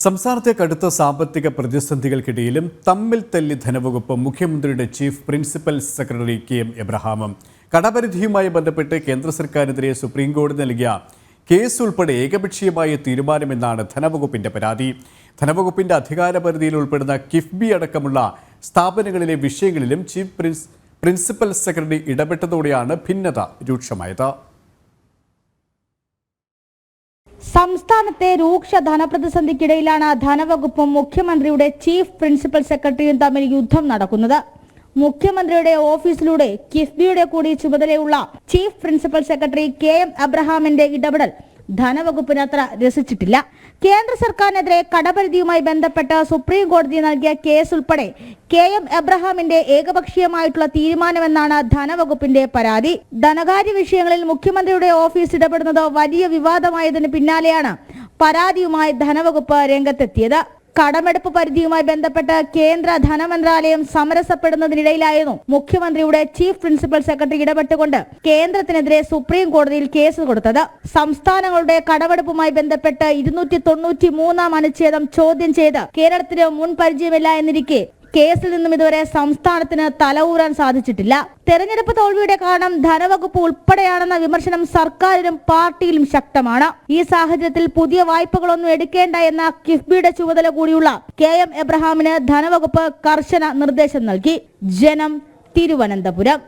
സംസ്ഥാനത്തെ കടുത്ത സാമ്പത്തിക പ്രതിസന്ധികൾക്കിടയിലും തമ്മിൽ തല്ലി ധനവകുപ്പ് മുഖ്യമന്ത്രിയുടെ ചീഫ് പ്രിൻസിപ്പൽ സെക്രട്ടറി കെ.എം. എബ്രഹാമും കടപരിധിയുമായി ബന്ധപ്പെട്ട് കേന്ദ്ര സർക്കാരിനെതിരെ സുപ്രീംകോടതി നൽകിയ കേസ് ഉൾപ്പെടെ ഏകപക്ഷീയമായ തീരുമാനമെന്നാണ് ധനവകുപ്പിന്റെ പരാതി. ധനവകുപ്പിന്റെ അധികാരപരിധിയിൽ ഉൾപ്പെടുന്ന കിഫ്ബി അടക്കമുള്ള സ്ഥാപനങ്ങളിലെ വിഷയങ്ങളിലും ചീഫ് പ്രിൻസിപ്പൽ സെക്രട്ടറി ഇടപെട്ടതോടെയാണ് ഭിന്നത രൂക്ഷമായത്. സംസ്ഥാനത്തെ രൂക്ഷ ധനപ്രതിസന്ധിക്കിടയിലാണ് ധനവകുപ്പും മുഖ്യമന്ത്രിയുടെ ചീഫ് പ്രിൻസിപ്പൽ സെക്രട്ടറിയും തമ്മിൽ യുദ്ധം നടക്കുന്നത്. മുഖ്യമന്ത്രിയുടെ ഓഫീസിലൂടെ കിഫ്ബിയുടെ കൂടി ചുമതലയുള്ള ചീഫ് പ്രിൻസിപ്പൽ സെക്രട്ടറി കെ.എം. എബ്രഹാമിന്റെ ഇടപെടൽ ധനവകുപ്പിന് അത്ര രസിച്ചിട്ടില്ല. കേന്ദ്ര സർക്കാരിനെതിരെ കടപരിധിയുമായി ബന്ധപ്പെട്ട് സുപ്രീം കോടതി നൽകിയ കേസ് ഉൾപ്പെടെ കെ.എം. എബ്രഹാമിന്റെ ഏകപക്ഷീയമായിട്ടുള്ള തീരുമാനമെന്നാണ് ധനവകുപ്പിന്റെ പരാതി. ധനകാര്യ വിഷയങ്ങളിൽ മുഖ്യമന്ത്രിയുടെ ഓഫീസ് ഇടപെടുന്നത് വലിയ വിവാദമായതിന് പിന്നാലെയാണ് പരാതിയുമായി ധനവകുപ്പ് രംഗത്തെത്തിയത്. കടമെടുപ്പ് പരിധിയുമായി ബന്ധപ്പെട്ട് കേന്ദ്ര ധനമന്ത്രാലയം സമരസപ്പെടുന്നതിനിടയിലായിരുന്നു മുഖ്യമന്ത്രിയുടെ ചീഫ് പ്രിൻസിപ്പൽ സെക്രട്ടറി ഇടപെട്ടുകൊണ്ട് കേന്ദ്രത്തിനെതിരെ സുപ്രീം കോടതിയിൽ കേസ് കൊടുത്തത്. സംസ്ഥാനങ്ങളുടെ കടമെടുപ്പുമായി ബന്ധപ്പെട്ട് 293 അനുച്ഛേദം ചോദ്യം ചെയ്ത് കേരളത്തിന് മുൻ പരിചയമില്ല എന്നിരിക്കെ കേസിൽ നിന്നും ഇതുവരെ സംസ്ഥാനത്തിന് തലഊരാൻ സാധിച്ചിട്ടില്ല. തെരഞ്ഞെടുപ്പ് തോൽവിയുടെ കാരണം ധനവകുപ്പ് ഉൾപ്പെടെയാണെന്ന വിമർശനം സർക്കാരിലും പാർട്ടിയിലും ശക്തമാണ്. ഈ സാഹചര്യത്തിൽ പുതിയ വായ്പകളൊന്നും എടുക്കേണ്ട എന്ന കിഫ്ബിയുടെ ചുമതല കൂടിയുള്ള കെ.എം. എബ്രഹാമിന് ധനവകുപ്പ് കർശന നിർദ്ദേശം നൽകി. ജനം, തിരുവനന്തപുരം.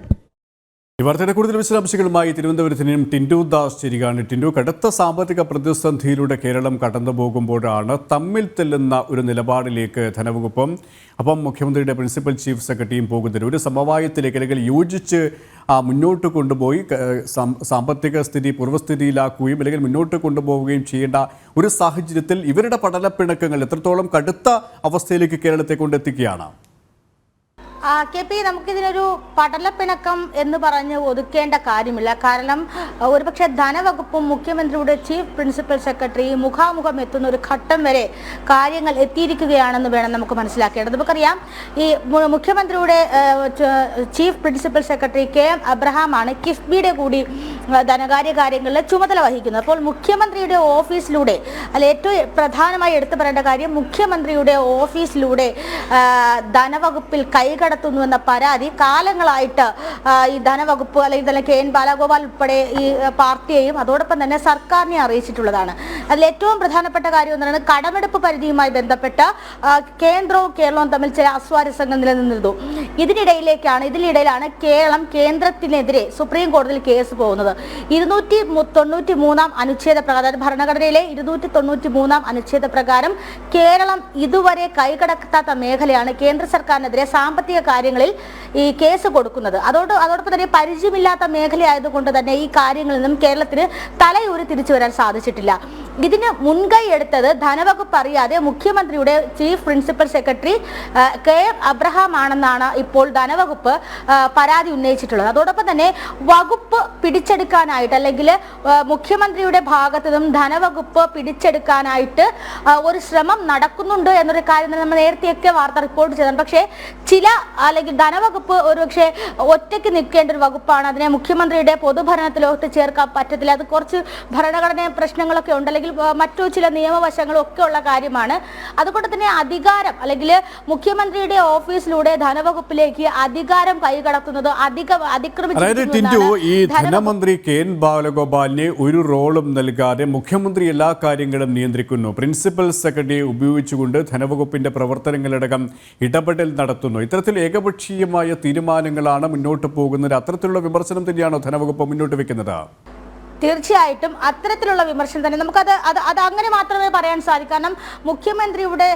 ഈ വാർത്തയുടെ കൂടുതൽ വിശദാംശങ്ങളുമായി തിരുവനന്തപുരത്ത് നിന്നും ടിൻഡു ദാസ് ചേരുകയാണ്. ടിൻഡു, കടുത്ത സാമ്പത്തിക പ്രതിസന്ധിയിലൂടെ കേരളം കടന്നു പോകുമ്പോഴാണ് തമ്മിൽ തെല്ലുന്ന ഒരു നിലപാടിലേക്ക് ധനവകുപ്പും അപ്പം മുഖ്യമന്ത്രിയുടെ പ്രിൻസിപ്പൽ ചീഫ് സെക്രട്ടറിയും പോകുന്നത്. ഒരു സമവായത്തിലേക്ക് അല്ലെങ്കിൽ യോജിച്ച് മുന്നോട്ട് കൊണ്ടുപോയി സാമ്പത്തിക സ്ഥിതി പൂർവ്വസ്ഥിതിയിലാക്കുകയും അല്ലെങ്കിൽ മുന്നോട്ട് കൊണ്ടുപോവുകയും ചെയ്യേണ്ട ഒരു സാഹചര്യത്തിൽ ഇവരുടെ പടലപ്പിണക്കങ്ങൾ എത്രത്തോളം കടുത്ത അവസ്ഥയിലേക്ക് കേരളത്തെ കൊണ്ടെത്തിക്കുകയാണ്? കെ.പി., നമുക്കിതിനൊരു പടലപ്പിണക്കം എന്ന് പറഞ്ഞ് ഒതുക്കേണ്ട കാര്യമില്ല. കാരണം ഒരുപക്ഷെ ധനവകുപ്പും മുഖ്യമന്ത്രിയുടെ ചീഫ് പ്രിൻസിപ്പൽ സെക്രട്ടറി മുഖാമുഖം എത്തുന്ന ഒരു ഘട്ടം വരെ കാര്യങ്ങൾ എത്തിയിരിക്കുകയാണെന്ന് വേണം നമുക്ക് മനസ്സിലാക്കേണ്ടത്. നമുക്കറിയാം, ഈ മുഖ്യമന്ത്രിയുടെ ചീഫ് പ്രിൻസിപ്പൽ സെക്രട്ടറി കെ.എം. എബ്രഹാമാണ് കിഫ്ബിയുടെ കൂടി ധനകാര്യ കാര്യങ്ങളിൽ ചുമതല വഹിക്കുന്നത്. അപ്പോൾ മുഖ്യമന്ത്രിയുടെ ഓഫീസിലൂടെ ഏറ്റവും പ്രധാനമായി എടുത്തു പറയേണ്ട കാര്യം, മുഖ്യമന്ത്രിയുടെ ഓഫീസിലൂടെ ധനവകുപ്പിൽ കൈകടത്തുന്നുവെന്ന പരാതി കാലങ്ങളായിട്ട് ഈ ധനവകുപ്പ് അല്ലെങ്കിൽ കെ.എൻ. ബാലഗോപാൽ ഉൾപ്പെടെ ഈ പാർട്ടിയെയും അതോടൊപ്പം തന്നെ സർക്കാരിനെ അറിയിച്ചിട്ടുള്ളതാണ്. അതിൽ ഏറ്റവും പ്രധാനപ്പെട്ട കാര്യം എന്ന് പറയുന്നത് കടമെടുപ്പ് പരിധിയുമായി ബന്ധപ്പെട്ട് കേന്ദ്രവും കേരളവും തമ്മിൽ ചില അസ്വാരസ്യങ്ങൾ നിലനിന്നിരുന്നു. ഇതിനിടയിലാണ് കേരളം കേന്ദ്രത്തിനെതിരെ സുപ്രീം കോടതിയിൽ കേസ് പോകുന്നത്. 293 അനുച്ഛേദ പ്രകാരം, ഭരണഘടനയിലെ 293 അനുച്ഛേദ പ്രകാരം കേരളം ഇതുവരെ കൈകടത്താത്ത മേഖലയാണ് കേന്ദ്ര സർക്കാരിനെതിരെ സാമ്പത്തിക കാര്യങ്ങളിൽ ഈ കേസ് കൊടുക്കുന്നത്. അതോടൊപ്പം തന്നെ പരിചയമില്ലാത്ത മേഖലയായതുകൊണ്ട് തന്നെ ഈ കാര്യങ്ങളിൽ നിന്നും കേരളത്തിന് തലയൂരി തിരിച്ചു വരാൻ സാധിച്ചിട്ടില്ല. ഇതിന് മുൻകൈ എടുത്തത് ധനവകുപ്പ് അറിയാതെ മുഖ്യമന്ത്രിയുടെ chief principal secretary K M. Abraham ആണെന്നാണ് ഇപ്പോൾ ധനവകുപ്പ് പരാതി ഉന്നയിച്ചിട്ടുള്ളത്. അതോടൊപ്പം തന്നെ വകുപ്പ് പിടിച്ചെടുക്കാനായിട്ട് അല്ലെങ്കിൽ മുഖ്യമന്ത്രിയുടെ ഭാഗത്തു നിന്നും ധനവകുപ്പ് പിടിച്ചെടുക്കാനായിട്ട് ഒരു ശ്രമം നടക്കുന്നുണ്ട് എന്നൊരു കാര്യം നമ്മൾ നേരത്തെയൊക്കെ വാർത്ത റിപ്പോർട്ട് ചെയ്തതാണ്. പക്ഷേ അല്ലെങ്കിൽ ധനവകുപ്പ് ഒരുപക്ഷെ ഒറ്റയ്ക്ക് നിൽക്കേണ്ട ഒരു വകുപ്പാണ്. അതിനെ മുഖ്യമന്ത്രിയുടെ പൊതുഭരണത്തിലോട്ട് ചേർക്കാൻ പറ്റത്തില്ല. അത് കുറച്ച് ഭരണഘടനാ പ്രശ്നങ്ങളൊക്കെ ഉണ്ട്, അല്ലെങ്കിൽ മറ്റു ചില നിയമവശങ്ങളും ഒക്കെ ഉള്ള കാര്യമാണ്. അതുകൊണ്ട് തന്നെ അധികാരം അല്ലെങ്കിൽ മുഖ്യമന്ത്രിയുടെ ഓഫീസിലൂടെ ധനവകുപ്പിലേക്ക് അധികാരം കൈകടത്തുന്നത് ഈ ധനമന്ത്രി കെ.എൻ. ബാലഗോപാലിനെ ഒരു റോളും നൽകാതെ മുഖ്യമന്ത്രി എല്ലാ കാര്യങ്ങളും നിയന്ത്രിക്കുന്നു. പ്രിൻസിപ്പൽ സെക്രട്ടറിയെ ഉപയോഗിച്ചുകൊണ്ട് ധനവകുപ്പിന്റെ പ്രവർത്തനങ്ങളടക്കം ഇടപെടൽ നടത്തുന്നു. ഇത്തരത്തിൽ ഏകപക്ഷീയമായ തീരുമാനങ്ങളാണ് മുന്നോട്ട് പോകുന്നത്. അത്തരത്തിലുള്ള വിമർശനം തന്നെയാണോ ധനവകുപ്പ് മുന്നോട്ട് വെക്കുന്നത്? തീർച്ചയായിട്ടും അത്തരത്തിലുള്ള വിമർശനം തന്നെ നമുക്കത് അങ്ങനെ മാത്രമേ പറയാൻ സാധിക്കൂ. കാരണം മുഖ്യമന്ത്രിയുടെ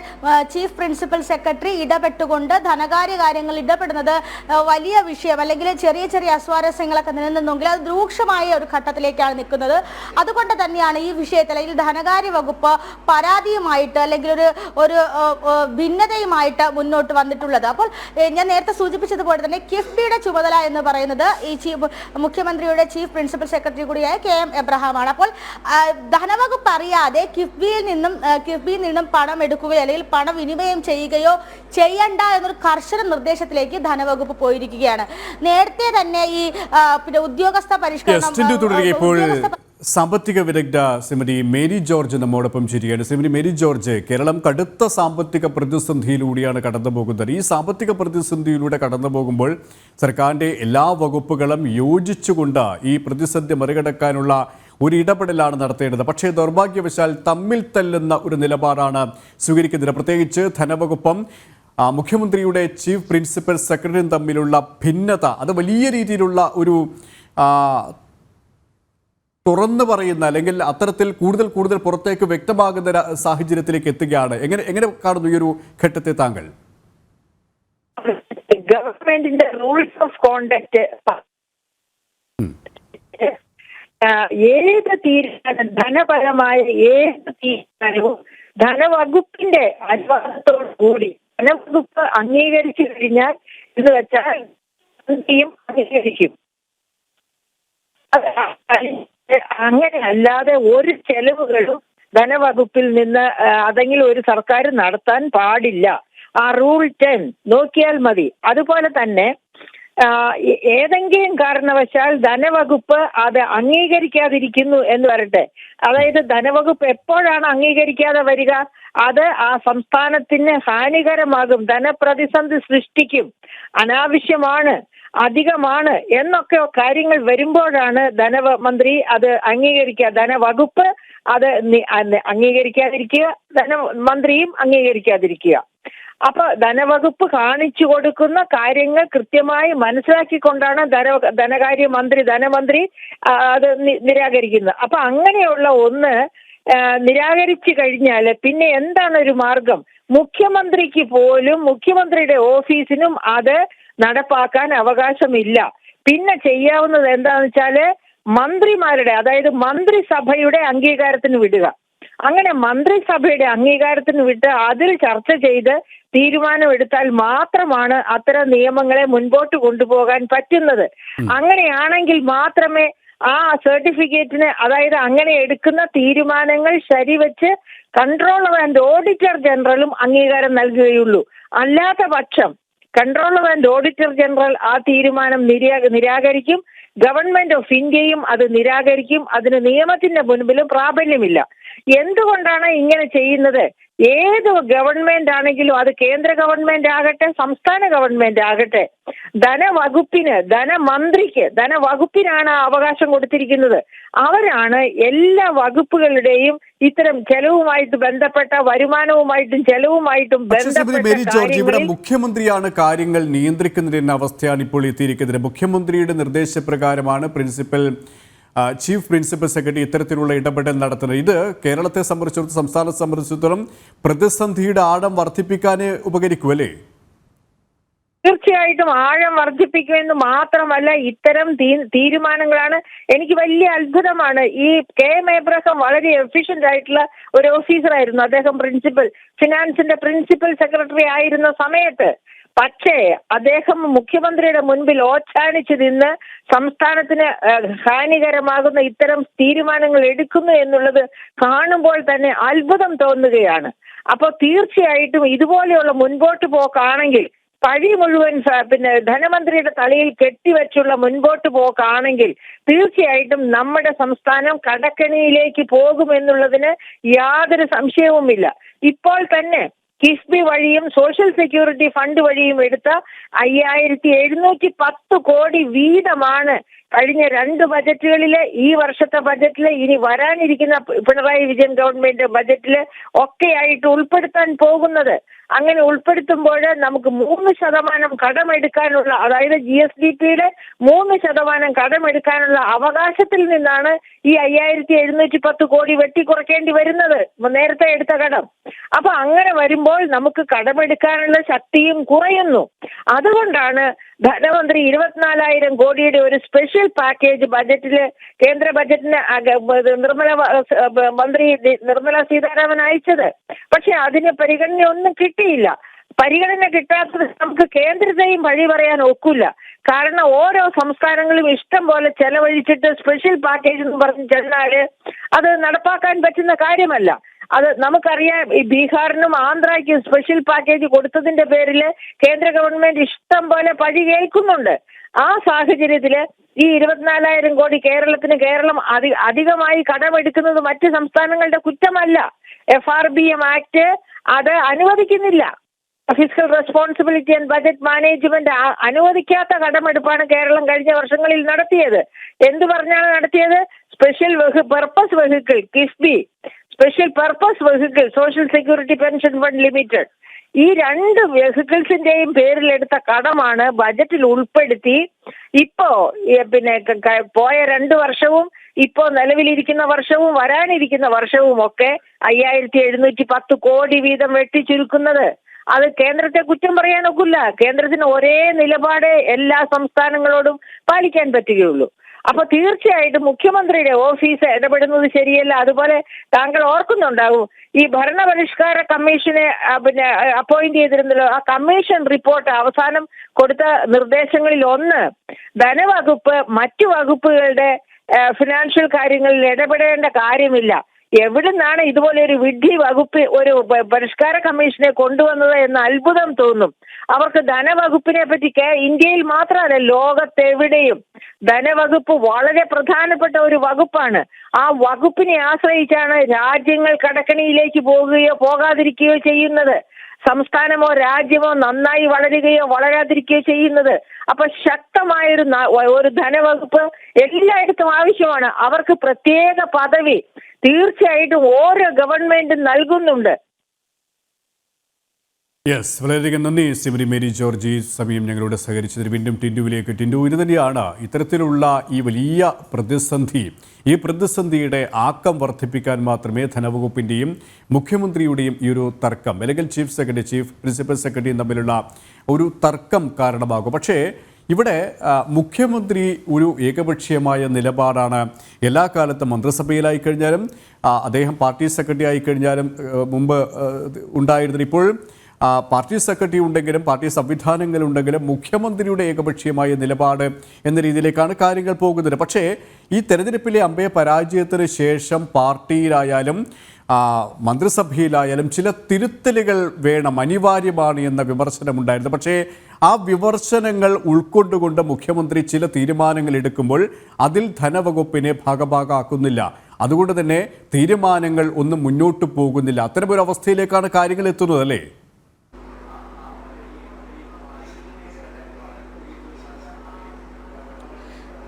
ചീഫ് പ്രിൻസിപ്പൽ സെക്രട്ടറി ഇടപെട്ടുകൊണ്ട് ധനകാര്യ കാര്യങ്ങളിൽ ഇടപെടുന്നത് വലിയ വിഷയം അല്ലെങ്കിൽ ചെറിയ ചെറിയ അസ്വാരസ്യങ്ങളൊക്കെ നിലനിന്നെങ്കിൽ അത് രൂക്ഷമായ ഒരു ഘട്ടത്തിലേക്കാണ് നിൽക്കുന്നത്. അതുകൊണ്ട് തന്നെയാണ് ഈ വിഷയത്തിൽ അല്ലെങ്കിൽ ധനകാര്യ വകുപ്പ് പരാതിയുമായിട്ട് അല്ലെങ്കിൽ ഒരു ഭിന്നതയുമായിട്ട് മുന്നോട്ട് വന്നിട്ടുള്ളത്. അപ്പോൾ ഞാൻ നേരത്തെ സൂചിപ്പിച്ചതുപോലെ തന്നെ കിഫ്ബിയുടെ ചുമതല എന്ന് പറയുന്നത് ഈ മുഖ്യമന്ത്രിയുടെ ചീഫ് പ്രിൻസിപ്പൽ സെക്രട്ടറി കൂടിയായ കെ.എം. എബ്രഹാമാണ്. അപ്പോൾ ധനവകുപ്പ് അറിയാതെ കിഫ്ബിയിൽ നിന്നും പണം എടുക്കുകയോ അല്ലെങ്കിൽ പണം വിനിമയം ചെയ്യുകയോ ചെയ്യണ്ട എന്നൊരു കർശന നിർദ്ദേശത്തിലേക്ക് ധനവകുപ്പ് പോയിരിക്കുകയാണ്. നേരത്തെ തന്നെ ഈ ഉദ്യോഗസ്ഥ പരിഷ്കരണം സാമ്പത്തിക വിദഗ്ധ ശ്രീമതി മേരി ജോർജ് നമ്മോടൊപ്പം ചേരുകയാണ്. ശ്രീമതി മേരി ജോർജ്, കേരളം കടുത്ത സാമ്പത്തിക പ്രതിസന്ധിയിലൂടെയാണ് കടന്നു പോകുന്നത്. ഈ സാമ്പത്തിക പ്രതിസന്ധിയിലൂടെ കടന്നു പോകുമ്പോൾ സർക്കാരിൻ്റെ എല്ലാ വകുപ്പുകളും യോജിച്ചുകൊണ്ട് ഈ പ്രതിസന്ധി മറികടക്കാനുള്ള ഒരു ഇടപെടലാണ് നടത്തേണ്ടത്. പക്ഷേ ദൗർഭാഗ്യവശാൽ തമ്മിൽ തല്ലുന്ന ഒരു നിലപാടാണ് സ്വീകരിക്കുന്നത്. പ്രത്യേകിച്ച് ധനവകുപ്പും മുഖ്യമന്ത്രിയുടെ ചീഫ് പ്രിൻസിപ്പൽ സെക്രട്ടറിയും തമ്മിലുള്ള ഭിന്നത, അത് വലിയ രീതിയിലുള്ള ഒരു തുറന്നു പറയുന്ന അല്ലെങ്കിൽ അത്തരത്തിൽ കൂടുതൽ പുറത്തേക്ക് വ്യക്തമാകുന്ന സാഹചര്യത്തിലേക്ക് എത്തുകയാണ്. എങ്ങനെ കാണുന്നു ഈ ഒരു ഘട്ടത്തെ താങ്കൾ? ഗവൺമെന്റിന്റെ റൂൾസ് ഓഫ് കോണ്ടക്ട് ഏത് തീരുമാനം, ധനപരമായ ഏത് തീരുമാനവും ധനവകുപ്പിന്റെ അനുവാദത്തോടു കൂടി ധനവകുപ്പ് അംഗീകരിച്ചു കഴിഞ്ഞാൽ എന്ന് വെച്ചാൽ അംഗീകരിക്കും. അങ്ങനെ അല്ലാതെ ഒരു ചെലവുകളും ധനവകുപ്പിൽ നിന്ന് അതെങ്കിലും ഒരു സർക്കാർ നടത്താൻ പാടില്ല. ആ റൂൾ 10 നോക്കിയാൽ മതി. അതുപോലെ തന്നെ ഏതെങ്കിലും കാരണവശാൽ ധനവകുപ്പ് അത് അംഗീകരിക്കാതിരിക്കുന്നു എന്ന് വരട്ടെ, അതായത് ധനവകുപ്പ് എപ്പോഴാണ് അംഗീകരിക്കാതെ വരിക? അത് ആ സംസ്ഥാനത്തിന് ഹാനികരമാകും, ധനപ്രതിസന്ധി സൃഷ്ടിക്കും, അനാവശ്യമാണ്, അധികമാണ് എന്നൊക്കെ കാര്യങ്ങൾ വരുമ്പോഴാണ് ധനമന്ത്രി അത് ധനവകുപ്പ് അത് അംഗീകരിക്കാതിരിക്കുക, ധനമന്ത്രിയും അംഗീകരിക്കാതിരിക്കുക. അപ്പൊ ധനവകുപ്പ് കാണിച്ചു കൊടുക്കുന്ന കാര്യങ്ങൾ കൃത്യമായി മനസ്സിലാക്കിക്കൊണ്ടാണ് ധനമന്ത്രി അത് നിരാകരിക്കുന്നത്. അപ്പൊ അങ്ങനെയുള്ള ഒന്ന് നിരാകരിച്ചു കഴിഞ്ഞാൽ പിന്നെ എന്താണ് ഒരു മാർഗം? മുഖ്യമന്ത്രിക്ക് പോലും മുഖ്യമന്ത്രിയുടെ ഓഫീസിനും അത് നടപ്പാക്കാൻ അവകാശമില്ല. പിന്നെ ചെയ്യാവുന്നത് എന്താണെന്ന് വെച്ചാല് മന്ത്രിമാരുടെ, അതായത് മന്ത്രിസഭയുടെ അംഗീകാരത്തിന് വിടുക. അങ്ങനെ മന്ത്രിസഭയുടെ അംഗീകാരത്തിന് വിട്ട് അതിൽ ചർച്ച ചെയ്ത് തീരുമാനമെടുത്താൽ മാത്രമാണ് അത്തരം നിയമങ്ങളെ മുൻപോട്ട് കൊണ്ടുപോകാൻ പറ്റുന്നത്. അങ്ങനെയാണെങ്കിൽ മാത്രമേ ആ സർട്ടിഫിക്കറ്റിന്, അതായത് അങ്ങനെ എടുക്കുന്ന തീരുമാനങ്ങൾ ശരിവെച്ച് കൺട്രോളർ ആൻഡ് ഓഡിറ്റർ ജനറലും അംഗീകാരം നൽകുകയുള്ളൂ. അല്ലാത്ത പക്ഷം കൺട്രോളർ ആൻഡ് ഓഡിറ്റർ ജനറൽ ആ തീരുമാനം നിരാകരിക്കും, ഗവൺമെന്റ് ഓഫ് ഇന്ത്യയും അത് നിരാകരിക്കും. അതിന് നിയമത്തിന്റെ മുൻപിലും പ്രാബല്യമില്ല. എന്തുകൊണ്ടാണ് ഇങ്ങനെ ചെയ്യുന്നത്? ഏത് ഗവൺമെന്റ് ആണെങ്കിലും, അത് കേന്ദ്ര ഗവൺമെന്റ് ആകട്ടെ സംസ്ഥാന ഗവൺമെന്റ് ആകട്ടെ, ധനവകുപ്പിനാണ് അവകാശം കൊടുത്തിരിക്കുന്നത്. അവരാണ് എല്ലാ വകുപ്പുകളുടെയും ഇത്തരം ചെലവുമായിട്ട് ബന്ധപ്പെട്ട വരുമാനവുമായിട്ടും ചെലവുമായിട്ടും ഇവിടെ മുഖ്യമന്ത്രിയാണ് കാര്യങ്ങൾ നിയന്ത്രിക്കുന്നതിന്റെ അവസ്ഥയാണ് ഇപ്പോൾ എത്തിയിരിക്കുന്നത്. മുഖ്യമന്ത്രിയുടെ നിർദ്ദേശപ്രകാരമാണ് ചീഫ് പ്രിൻസിപ്പൽ സെക്രട്ടറി ഇത്തരത്തിലുള്ള ഇടപെടൽ നടത്തുന്നത്. ഇത് കേരളത്തെ സംബന്ധിച്ചിടത്തോളം, സംസ്ഥാനത്തെ സംബന്ധിച്ചിടത്തോളം പ്രതിസന്ധിയുടെ ആഴം വർദ്ധിപ്പിക്കാനേ ഉപകരിക്കുമല്ലേ? തീർച്ചയായിട്ടും ആഴം വർദ്ധിപ്പിക്കുമെന്ന് മാത്രമല്ല, ഇത്തരം തീരുമാനങ്ങളാണ് എനിക്ക് വലിയ അത്ഭുതമാണ്. ഈ KM എബ്രഹാം വളരെ എഫിഷ്യന്റ് ആയിട്ടുള്ള ഒരു ഓഫീസറായിരുന്നു. അദ്ദേഹം ഫിനാൻസിന്റെ പ്രിൻസിപ്പൽ സെക്രട്ടറി ആയിരുന്ന സമയത്ത്. പക്ഷേ അദ്ദേഹം മുഖ്യമന്ത്രിയുടെ മുൻപിൽ ഓച്ചാനിച്ച് നിന്ന് സംസ്ഥാനത്തിന് ഹാനികരമാകുന്ന ഇത്തരം തീരുമാനങ്ങൾ എടുക്കുന്നു എന്നുള്ളത് കാണുമ്പോൾ തന്നെ അത്ഭുതം തോന്നുകയാണ്. അപ്പോൾ തീർച്ചയായിട്ടും ഇതുപോലെയുള്ള മുൻപോട്ട് പോക്കാണെങ്കിൽ, പഴി മുഴുവൻ ധനമന്ത്രിയുടെ തലയിൽ കെട്ടിവെച്ചുള്ള മുൻപോട്ട് പോക്കാണെങ്കിൽ തീർച്ചയായിട്ടും നമ്മുടെ സംസ്ഥാനം കടക്കണിയിലേക്ക് പോകുമെന്നുള്ളതിന് യാതൊരു സംശയവുമില്ല. ഇപ്പോൾ തന്നെ കിഫ്ബി വഴിയും സോഷ്യൽ സെക്യൂരിറ്റി ഫണ്ട് വഴിയും എടുത്ത 5710 കോടി വീതമാണ് കഴിഞ്ഞ 2 ബജറ്റുകളില്, ഈ വർഷത്തെ ബജറ്റില്, ഇനി വരാനിരിക്കുന്ന പിണറായി വിജയൻ ഗവൺമെന്റ് ബജറ്റില് ഒക്കെയായിട്ട് ഉൾപ്പെടുത്താൻ പോകുന്നത്. അങ്ങനെ ഉൾപ്പെടുത്തുമ്പോൾ നമുക്ക് 3% കടമെടുക്കാനുള്ള, അതായത് GSDPയുടെ 3% കടമെടുക്കാനുള്ള അവകാശത്തിൽ നിന്നാണ് ഈ 5710 കോടി വെട്ടിക്കുറയ്ക്കേണ്ടി വരുന്നത്, നേരത്തെ എടുത്ത കടം. അപ്പൊ അങ്ങനെ വരുമ്പോൾ നമുക്ക് കടമെടുക്കാനുള്ള ശക്തിയും കുറയുന്നു. അതുകൊണ്ടാണ് ധനമന്ത്രി 24,000 കോടിയുടെ ഒരു സ്പെഷ്യൽ പാക്കേജ് ബജറ്റില്, കേന്ദ്ര ബജറ്റിന് നിർമ്മല സീതാരാമൻ അയച്ചത്. പക്ഷെ അതിന് പരിഗണനയൊന്നും കിട്ടിയില്ല. പരിഗണന കിട്ടാത്തത് നമുക്ക് കേന്ദ്രത്തെയും വഴി പറയാൻ ഒക്കില്ല. കാരണം ഓരോ സംസ്ഥാനങ്ങളും ഇഷ്ടം പോലെ ചെലവഴിച്ചിട്ട് സ്പെഷ്യൽ പാക്കേജ് എന്ന് പറഞ്ഞ് ചെന്നാല് അത് നടപ്പാക്കാൻ പറ്റുന്ന കാര്യമല്ല. അത് നമുക്കറിയാം. ഈ ബീഹാറിനും ആന്ധ്രയ്ക്കും സ്പെഷ്യൽ പാക്കേജ് കൊടുത്തതിന്റെ പേരിൽ കേന്ദ്ര ഗവൺമെന്റ് ഇഷ്ടം പോലെ പഴി കേൾക്കുന്നുണ്ട്. ആ സാഹചര്യത്തില് ഈ 24,000 കോടി കേരളം അധികമായി കടമെടുക്കുന്നത് മറ്റ് സംസ്ഥാനങ്ങളുടെ കുറ്റമല്ല. FRBM ആക്ട് അത് അനുവദിക്കുന്നില്ല. Fiscal responsibility and budget management അനുവദിക്കാത്ത കടമെടുപ്പാണ് കേരളം കഴിഞ്ഞ വർഷങ്ങളിൽ നടത്തിയത്. എന്ത് പറഞ്ഞാണ് നടത്തിയത്? Special purpose vehicle KIIFB, special purpose vehicle social security pension fund limited, ഈ 2 വെഹിക്കിൾസിന്റെയും പേരിലെടുത്ത കടമാണ് ബജറ്റിൽ ഉൾപ്പെടുത്തി ഇപ്പോ പോയ 2 വർഷവും ഇപ്പോ നിലവിലിരിക്കുന്ന വർഷവും വരാനിരിക്കുന്ന വർഷവും ഒക്കെ 5,710 കോടി വീതം വെട്ടിച്ചുരുക്കുന്നത്. അത് കേന്ദ്രത്തെ കുറ്റം പറയാനൊക്കില്ല. കേന്ദ്രത്തിന് ഒരേ നിലപാട് എല്ലാ സംസ്ഥാനങ്ങളോടും പാലിക്കാൻ പറ്റുകയുള്ളൂ. അപ്പൊ തീർച്ചയായിട്ടും മുഖ്യമന്ത്രിയുടെ ഓഫീസ് ഇടപെടുന്നത് ശരിയല്ല. അതുപോലെ താങ്കൾ ഓർക്കുന്നുണ്ടാവും, ഈ ഭരണപരിഷ്കാര കമ്മീഷനെ അപ്പോയിന്റ് ചെയ്തിരുന്നല്ലോ. ആ കമ്മീഷൻ റിപ്പോർട്ട് അവസാനം കൊടുത്ത നിർദ്ദേശങ്ങളിൽ ഒന്ന്, ധനവകുപ്പ് മറ്റു വകുപ്പുകളുടെ ഫിനാൻഷ്യൽ കാര്യങ്ങളിൽ ഇടപെടേണ്ട കാര്യമില്ല. എവിടുന്നാണ് ഇതുപോലെ ഒരു വിഡ്ഢി വകുപ്പ് ഒരു പരിഷ്കാര കമ്മീഷനെ കൊണ്ടുവന്നത് എന്ന് അത്ഭുതം തോന്നും. അവർക്ക് ധനവകുപ്പിനെ പറ്റി ഇന്ത്യയിൽ മാത്രമല്ല ലോകത്തെവിടെയും ധനവകുപ്പ് വളരെ പ്രധാനപ്പെട്ട ഒരു വകുപ്പാണ്. ആ വകുപ്പിനെ ആശ്രയിച്ചാണ് രാജ്യങ്ങൾ കടക്കണിയിലേക്ക് പോകുകയോ പോകാതിരിക്കുകയോ ചെയ്യുന്നത്. സംസ്ഥാനമോ രാജ്യമോ നന്നായി വളരുകയോ വളരാതിരിക്കുകയോ ചെയ്യുന്നത്. അപ്പൊ ശക്തമായൊരു ധനവകുപ്പ് എല്ലായിടത്തും ആവശ്യമാണ്. അവർക്ക് പ്രത്യേക പദവി തീർച്ചയായിട്ടും ഓരോ ഗവൺമെന്റും നൽകുന്നുണ്ട്. യെസ്, വളരെയധികം നന്ദി ശ്രീമതി മേരി ജോർജ്. ഈ സമയം ഞങ്ങളോട് സഹകരിച്ചതിന് വീണ്ടും ടിൻഡുവിലേക്ക്. ടിൻഡു, ഇത് തന്നെയാണ് ഇത്തരത്തിലുള്ള ഈ വലിയ പ്രതിസന്ധി, ഈ പ്രതിസന്ധിയുടെ ആക്കം വർദ്ധിപ്പിക്കാൻ മാത്രമേ ധനവകുപ്പിൻ്റെയും മുഖ്യമന്ത്രിയുടെയും ഈ ഒരു തർക്കം, അല്ലെങ്കിൽ ചീഫ് പ്രിൻസിപ്പൽ സെക്രട്ടറിയും തമ്മിലുള്ള ഒരു തർക്കം കാരണമാകും. പക്ഷേ ഇവിടെ മുഖ്യമന്ത്രി ഒരു ഏകപക്ഷീയമായ നിലപാടാണ് എല്ലാ കാലത്തും മന്ത്രിസഭയിലായി കഴിഞ്ഞാലും അദ്ദേഹം പാർട്ടി സെക്രട്ടറി ആയി കഴിഞ്ഞാലും മുമ്പ് ഉണ്ടായിരുന്നത്. ഇപ്പോൾ പാർട്ടി സെക്രട്ടറി ഉണ്ടെങ്കിലും പാർട്ടി സംവിധാനങ്ങളുണ്ടെങ്കിലും മുഖ്യമന്ത്രിയുടെ ഏകപക്ഷീയമായ നിലപാട് എന്ന രീതിയിലേക്കാണ് കാര്യങ്ങൾ പോകുന്നത്. പക്ഷേ ഈ തെരഞ്ഞെടുപ്പിലെ അമ്പേ പരാജയത്തിന് ശേഷം പാർട്ടിയിലായാലും മന്ത്രിസഭയിലായാലും ചില തിരുത്തലുകൾ വേണം, അനിവാര്യമാണ് എന്ന വിമർശനമുണ്ടായിരുന്നു. പക്ഷേ ആ വിമർശനങ്ങൾ ഉൾക്കൊണ്ടുകൊണ്ട് മുഖ്യമന്ത്രി ചില തീരുമാനങ്ങൾ എടുക്കുമ്പോൾ അതിൽ ധനവകുപ്പിനെ ഭാഗഭാഗമാക്കുന്നില്ല. അതുകൊണ്ട് തന്നെ തീരുമാനങ്ങൾ ഒന്നും മുന്നോട്ട് പോകുന്നില്ല. അത്തരമൊരു അവസ്ഥയിലേക്കാണ് കാര്യങ്ങൾ എത്തുന്നത്, അല്ലേ?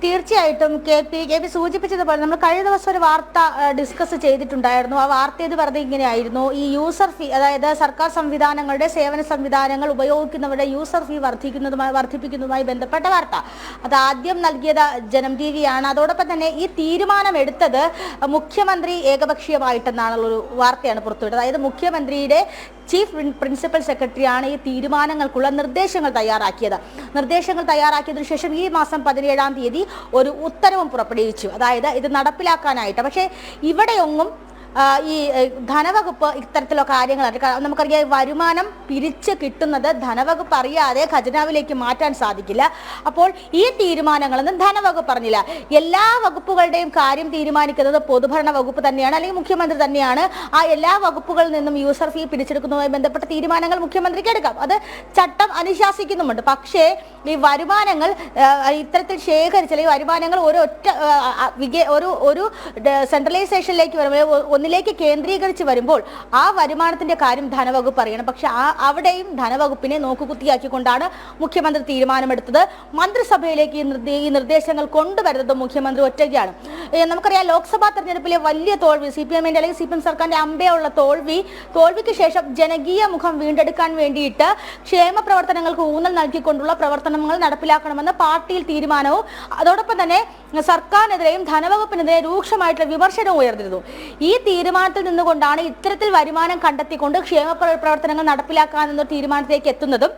തീർച്ചയായിട്ടും കെ പി സൂചിപ്പിച്ചതുപോലെ നമ്മൾ കഴിഞ്ഞ ദിവസം ഒരു വാർത്ത ഡിസ്കസ് ചെയ്തിട്ടുണ്ടായിരുന്നു. ആ വാർത്ത ഇത് പറഞ്ഞത് ഇങ്ങനെയായിരുന്നു: ഈ യൂസർ ഫീ, അതായത് സർക്കാർ സംവിധാനങ്ങളുടെ സേവന സംവിധാനങ്ങൾ ഉപയോഗിക്കുന്നവരുടെ യൂസർ ഫീ വർദ്ധിപ്പിക്കുന്നതുമായി ബന്ധപ്പെട്ട വാർത്ത. അത് ആദ്യം നൽകിയത് ജനം TV ആണ്. അതോടൊപ്പം തന്നെ ഈ തീരുമാനം എടുത്തത് മുഖ്യമന്ത്രി ഏകപക്ഷീയമായിട്ടെന്നാണുള്ളൊരു വാർത്തയാണ് പുറത്തുവിട്ടത്. അതായത് മുഖ്യമന്ത്രിയുടെ ചീഫ് പ്രിൻസിപ്പൽ സെക്രട്ടറിയാണ് ഈ തീരുമാനങ്ങൾക്കുള്ള നിർദ്ദേശങ്ങൾ തയ്യാറാക്കിയതിനു ശേഷം ഈ മാസം 17-ാം തീയതി ഒരു ഉത്തരവും പുറപ്പെടുവിച്ചു. അതായത് ഇത് നടപ്പിലാക്കാനായിട്ട്. പക്ഷേ ഇവിടെയൊന്നും ഈ ധനവകുപ്പ് ഇത്തരത്തിലുള്ള കാര്യങ്ങൾ, നമുക്കറിയാം, വരുമാനം പിരിച്ച് കിട്ടുന്നത് ധനവകുപ്പ് അറിയാതെ ഖജനാവിലേക്ക് മാറ്റാൻ സാധിക്കില്ല. അപ്പോൾ ഈ തീരുമാനങ്ങളൊന്നും ധനവകുപ്പ് അറിഞ്ഞില്ല. എല്ലാ വകുപ്പുകളുടെയും കാര്യം തീരുമാനിക്കുന്നത് പൊതുഭരണ വകുപ്പ് തന്നെയാണ്, അല്ലെങ്കിൽ മുഖ്യമന്ത്രി തന്നെയാണ്. ആ എല്ലാ വകുപ്പുകളിൽ നിന്നും യൂസർ ഫീ പിടിച്ചെടുക്കുന്നതുമായി ബന്ധപ്പെട്ട തീരുമാനങ്ങൾ മുഖ്യമന്ത്രിക്ക് എടുക്കാം. അത് ചട്ടം അനുശാസിക്കുന്നുമുണ്ട്. പക്ഷേ ഈ വരുമാനങ്ങൾ ഇത്തരത്തിൽ ശേഖരിച്ച, അല്ലെങ്കിൽ വരുമാനങ്ങൾ ഒരു സെൻട്രലൈസേഷനിലേക്ക് വരുമ്പോൾ, ഒന്നിലേക്ക് കേന്ദ്രീകരിച്ച് വരുമ്പോൾ ആ വരുമാനത്തിന്റെ കാര്യം ധനവകുപ്പ് അറിയണം. പക്ഷെ അവിടെയും ധനവകുപ്പിനെ നോക്കുകുത്തിയാക്കിക്കൊണ്ടാണ് മുഖ്യമന്ത്രി തീരുമാനമെടുത്തത്. മന്ത്രിസഭയിലേക്ക് ഈ നിർദ്ദേശങ്ങൾ കൊണ്ടുവരുന്നത് മുഖ്യമന്ത്രി ഒറ്റയ്ക്കാണ്. നമുക്കറിയാം, ലോക്സഭാ തെരഞ്ഞെടുപ്പിലെ വലിയ തോൽവി, CPM-ന്റെ അല്ലെങ്കിൽ CPM സർക്കാരിന്റെ അമ്പയുള്ള തോൽവിക്ക് ശേഷം ജനകീയ മുഖം വീണ്ടെടുക്കാൻ വേണ്ടിയിട്ട് ക്ഷേമ പ്രവർത്തനങ്ങൾക്ക് ഊന്നൽ നൽകിക്കൊണ്ടുള്ള പ്രവർത്തനങ്ങൾ നടപ്പിലാക്കണമെന്ന് പാർട്ടിയിൽ തീരുമാനവും, അതോടൊപ്പം തന്നെ സർക്കാരിനെതിരെയും ധനവകുപ്പിനെതിരെ രൂക്ഷമായിട്ടുള്ള വിമർശനവും ഉയർന്നിരുന്നു. ഈ തീരുമാനത്തിൽ നിന്നുകൊണ്ടാണ് ഇത്തരത്തിൽ വരുമാനം കണ്ടെത്തിക്കൊണ്ട് ക്ഷേമ പ്രവർത്തനങ്ങൾ നടപ്പിലാക്കാനെന്ന തീരുമാനത്തിലേക്ക് എത്തുന്നതും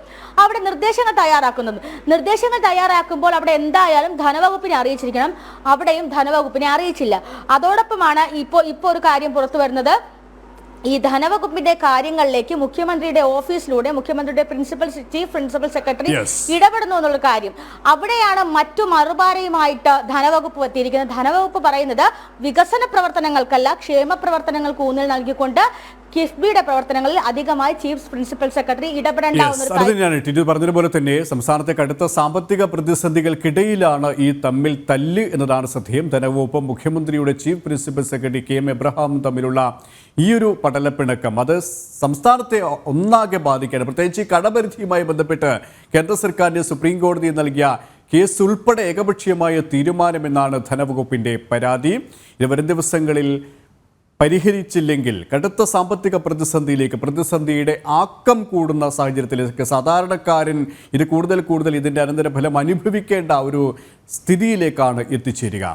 അവിടെ നിർദ്ദേശങ്ങൾ തയ്യാറാക്കുമ്പോൾ അവിടെ എന്തായാലും ധനവകുപ്പിനെ അറിയിച്ചിരിക്കണം. അവിടെയും ധനവകുപ്പിനെ അറിയിച്ചില്ല. അതോടൊപ്പമാണ് ഇപ്പോൾ ഒരു കാര്യം പുറത്തു വരുന്നത്. ഈ ധനവകുപ്പിന്റെ കാര്യങ്ങളിലേക്ക് മുഖ്യമന്ത്രിയുടെ ഓഫീസിലൂടെ മുഖ്യമന്ത്രിയുടെ ചീഫ് പ്രിൻസിപ്പൽ സെക്രട്ടറി ഇടപെടുന്നു എന്നുള്ള കാര്യം. അവിടെയാണ് മറ്റു മറുപാരയുമായിട്ട് ധനവകുപ്പ് എത്തിയിരിക്കുന്നത്. ധനവകുപ്പ് പറയുന്നത് വികസന പ്രവർത്തനങ്ങൾക്കല്ല, ക്ഷേമ പ്രവർത്തനങ്ങൾക്ക് ഊന്നൽ നൽകിക്കൊണ്ട് കിഫ്ബിയുടെ പ്രവർത്തനങ്ങളിൽ അധികമായി ചീഫ് പ്രിൻസിപ്പൽ സെക്രട്ടറി ഇടപെടേണ്ടാവുന്ന ഒരു അത് തന്നെയാണ് ടിറ്റു പറഞ്ഞതുപോലെ തന്നെ സംസ്ഥാനത്തെ കടുത്ത സാമ്പത്തിക പ്രതിസന്ധികൾക്കിടയിലാണ് ഈ തമ്മിൽ തല്ല് എന്നതാണ് ശ്രദ്ധേയം. ധനവകുപ്പും മുഖ്യമന്ത്രിയുടെ ചീഫ് പ്രിൻസിപ്പൽ സെക്രട്ടറി KM എബ്രഹാമും തമ്മിലുള്ള ഈ ഒരു പടലപ്പിണക്കം അത് സംസ്ഥാനത്തെ ഒന്നാകെ ബാധിക്കുകയാണ്. പ്രത്യേകിച്ച് കടപരിധിയുമായി ബന്ധപ്പെട്ട് കേന്ദ്ര സർക്കാരിന് സുപ്രീം കോടതി നൽകിയ കേസ് ഉൾപ്പെടെ ഏകപക്ഷീയമായ തീരുമാനമെന്നാണ് ധനവകുപ്പിന്റെ പരാതി. ഇത് വരും ദിവസങ്ങളിൽ പരിഹരിച്ചില്ലെങ്കിൽ കടുത്ത സാമ്പത്തിക പ്രതിസന്ധിയുടെ ആക്കം കൂടുന്ന സാഹചര്യത്തിലേക്ക് സാധാരണക്കാരൻ ഇത് കൂടുതൽ ഇതിൻ്റെ അനന്തരഫലം അനുഭവിക്കേണ്ട ഒരു സ്ഥിതിയിലേക്കാണ് എത്തിച്ചേരുക.